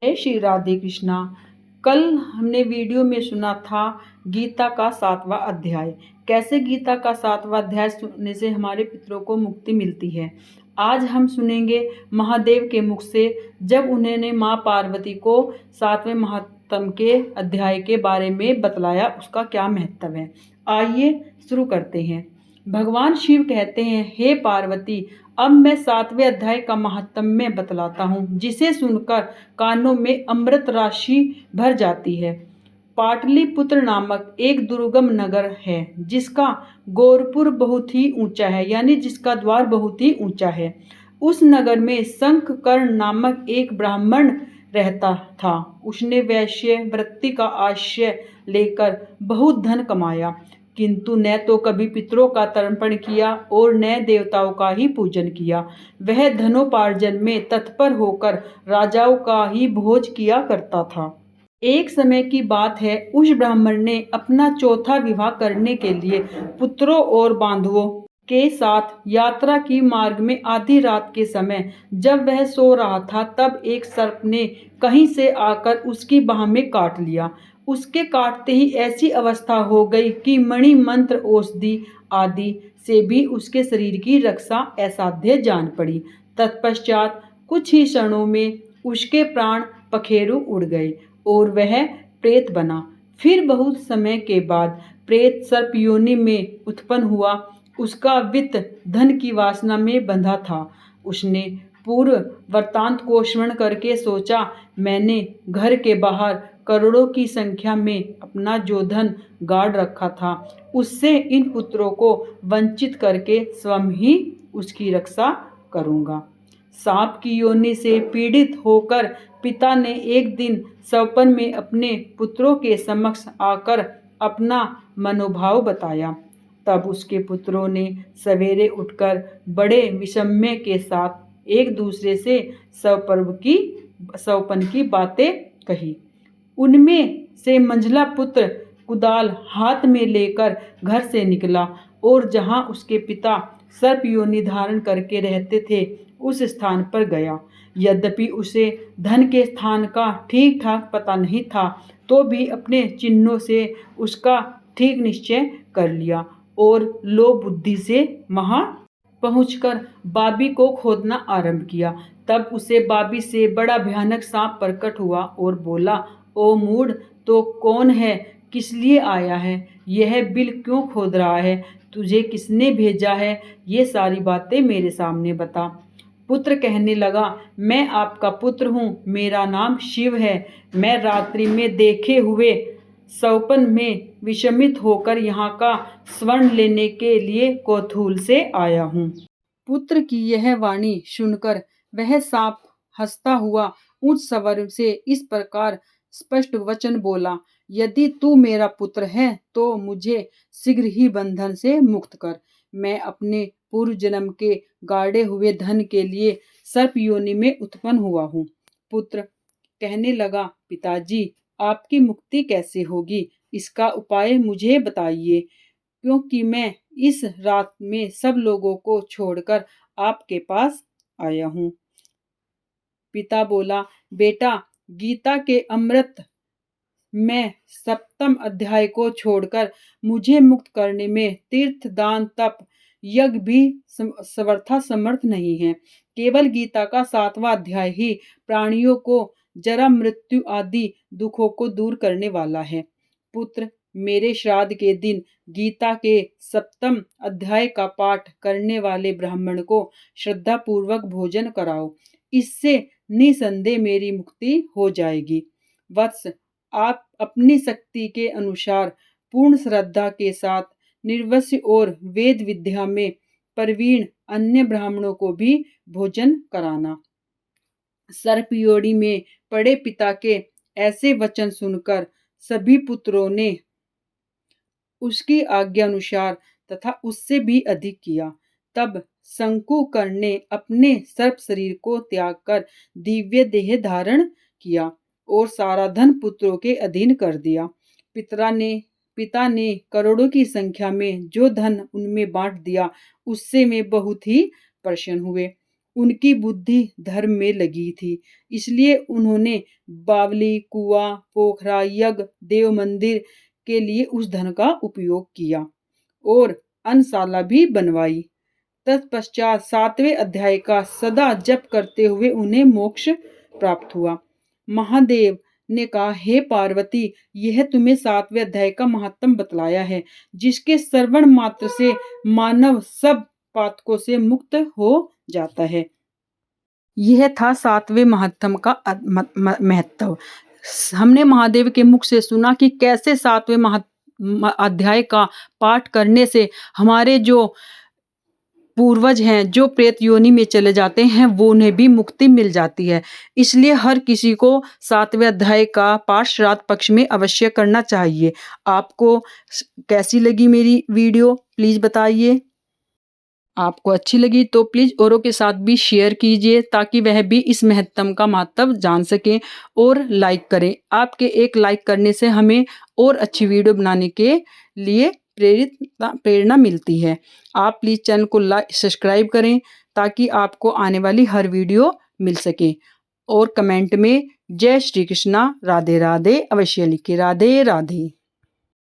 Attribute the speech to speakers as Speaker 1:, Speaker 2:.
Speaker 1: जय श्री राधे कृष्णा। कल हमने वीडियो में सुना था गीता का 7वां अध्याय। कैसे गीता का 7वां अध्याय सुनने से हमारे पितरों को मुक्ति मिलती है। आज हम सुनेंगे महादेव के मुख से, जब उन्होंने माँ पार्वती को 7वें महात्म के अध्याय के बारे में बतलाया, उसका क्या महत्व है। आइए शुरू करते हैं। भगवान शिव कहते हैं, हे पार्वती, अब मैं 7वें अध्याय का महात्म में बतलाता हूँ, जिसे सुनकर कानों में अमृत राशि भर जाती है। पाटलिपुत्र नामक एक दुर्गम नगर है, जिसका गोरपुर बहुत ही ऊंचा है, यानी जिसका द्वार बहुत ही ऊंचा है। उस नगर में शंखकर्ण नामक एक ब्राह्मण रहता था। उसने वैश्य वृत्ति का आश्रय लेकर बहुत धन कमाया, किंतु न तो कभी पितरों का तर्पण किया और न देवताओं का ही पूजन किया। वह धनोपार्जन में तत्पर होकर राजाओं का ही भोज किया करता था। एक समय की बात है, उस ब्राह्मण ने अपना चौथा विवाह करने के लिए पुत्रों और बांधवों के साथ यात्रा की। मार्ग में आधी रात के समय जब वह सो रहा था, तब एक सर्प ने कहीं से आकर उसकी बाह में काट लिया। उसके काटते ही ऐसी अवस्था हो गई कि मणि मंत्र औषधि आदि से भी उसके शरीर की रक्षा असाध्य जान पड़ी। तत्पश्चात कुछ ही क्षणों में उसके प्राण पखेरु उड़ गए और वह प्रेत बना। फिर बहुत समय के बाद प्रेत सर्प योनि में उत्पन्न हुआ। उसका वित्त धन की वासना में बंधा था। उसने पूर्व वृत्तांत को स्मरण करके सोचा, मैंने घर के बाहर करोड़ों की संख्या में अपना जो धन गाड़ रखा था, उससे इन पुत्रों को वंचित करके स्वयं ही उसकी रक्षा करूंगा। सांप की योनि से पीड़ित होकर पिता ने एक दिन स्वप्न में अपने पुत्रों के समक्ष आकर अपना मनोभाव बताया। तब उसके पुत्रों ने सवेरे उठकर बड़े विषम्य के साथ एक दूसरे से स्वप्न की बातें कही। उनमें से मंझला पुत्र कुदाल हाथ में लेकर घर से निकला और जहां उसके पिता सर्प योनि धारण करके रहते थे, उस स्थान पर गया। यद्यपि उसे धन के स्थान का ठीक ठाक पता नहीं था, तो भी अपने चिन्हों से उसका ठीक निश्चय कर लिया और लोभ बुद्धि से वहां पहुंचकर बाबी को खोदना आरंभ किया। तब उसे बाबी से बड़ा भयानक सांप प्रकट हुआ और बोला, ओ मूढ़, तो कौन है, किस लिए आया है, यह बिल क्यों खोद रहा है, तुझे किसने भेजा है, ये सारी बातें मेरे सामने बता। पुत्र कहने लगा, मैं आपका पुत्र हूँ, मेरा नाम शिव है। मैं रात्रि में देखे हुए स्वप्न में विषमित होकर यहाँ का स्वर्ण लेने के लिए कौतूहल से आया हूँ। पुत्र की यह वाणी सुनकर वह सांप हंसता हुआ ऊंच स्वर से इस प्रकार स्पष्ट वचन बोला, यदि तू मेरा पुत्र है तो मुझे शीघ्र ही बंधन से मुक्त कर। मैं अपने पूर्व जन्म के गाड़े हुए धन के लिए सर्प योनि में उत्पन्न हुआ हूँ। पुत्र कहने लगा, पिताजी, आपकी मुक्ति कैसे होगी, इसका उपाय मुझे बताइए, क्योंकि मैं इस रात में सब लोगों को छोड़कर आपके पास आया हूँ। पिता बोला, बेटा, गीता के अमृत में 7वें अध्याय को छोड़कर मुझे मुक्त करने में तीर्थ दान तप यज्ञ भी समर्थ नहीं है। केवल गीता का 7वां अध्याय ही प्राणियों को जरा मृत्यु आदि दुखों को दूर करने वाला है। पुत्र, मेरे श्राद्ध के दिन गीता के 7वें अध्याय का पाठ करने वाले ब्राह्मण को श्रद्धा पूर्वक भोजन कराओ। इससे निसंदेह मेरी मुक्ति हो जाएगी। वत्स, आप अपनी शक्ति के अनुसार पूर्ण श्रद्धा के साथ निर्वस्य और वेद विद्या में प्रवीण अन्य ब्राह्मणों को भी भोजन कराना। सर्पयोनि में पड़े पिता के ऐसे वचन सुनकर सभी पुत्रों ने उसकी आज्ञा अनुसार तथा उससे भी अधिक किया। तब शंकुकर्ण ने अपने सर्प शरीर को त्याग कर दिव्य देह धारण किया और सारा धन पुत्रों के अधीन कर दिया। पिता ने करोड़ों की संख्या में जो धन उनमें बांट दिया, उससे वे बहुत ही प्रसन्न हुए। उनकी बुद्धि धर्म में लगी थी, इसलिए उन्होंने बावली, कुआं, पोखरा, यज्ञ, देव मंदिर के लिए उस धन का उपयोग किया और अन्नशाला भी बनवाई। तत्पश्चात 7वें अध्याय का सदा जप करते हुए उन्हें मोक्ष प्राप्त हुआ। महादेव ने कहा, हे पार्वती, यह तुम्हें 7वें अध्याय का महात्म बतलाया है, जिसके श्रवण मात्र से मानव सब पातकों से मुक्त हो जाता है। यह था 7वें महात्म का महत्व। हमने महादेव के मुख से सुना कि कैसे 7वें अध्याय का पाठ करने से हमारे जो पूर्वज हैं, जो प्रेत योनि में चले जाते हैं, वो उन्हें भी मुक्ति मिल जाती है। इसलिए हर किसी को 7वें अध्याय का पाठ श्राद्ध पक्ष में अवश्य करना चाहिए। आपको कैसी लगी मेरी वीडियो प्लीज़ बताइए। आपको अच्छी लगी तो प्लीज़ औरों के साथ भी शेयर कीजिए, ताकि वह भी इस महत्तम का महत्व जान सकें, और लाइक करें। आपके एक लाइक करने से हमें और अच्छी वीडियो बनाने के लिए प्रेरणा मिलती है। आप प्लीज़ चैनल को सब्सक्राइब करें, ताकि आपको आने वाली हर वीडियो मिल सके। और कमेंट में जय श्री कृष्णा, राधे राधे अवश्य लिखें। राधे राधे।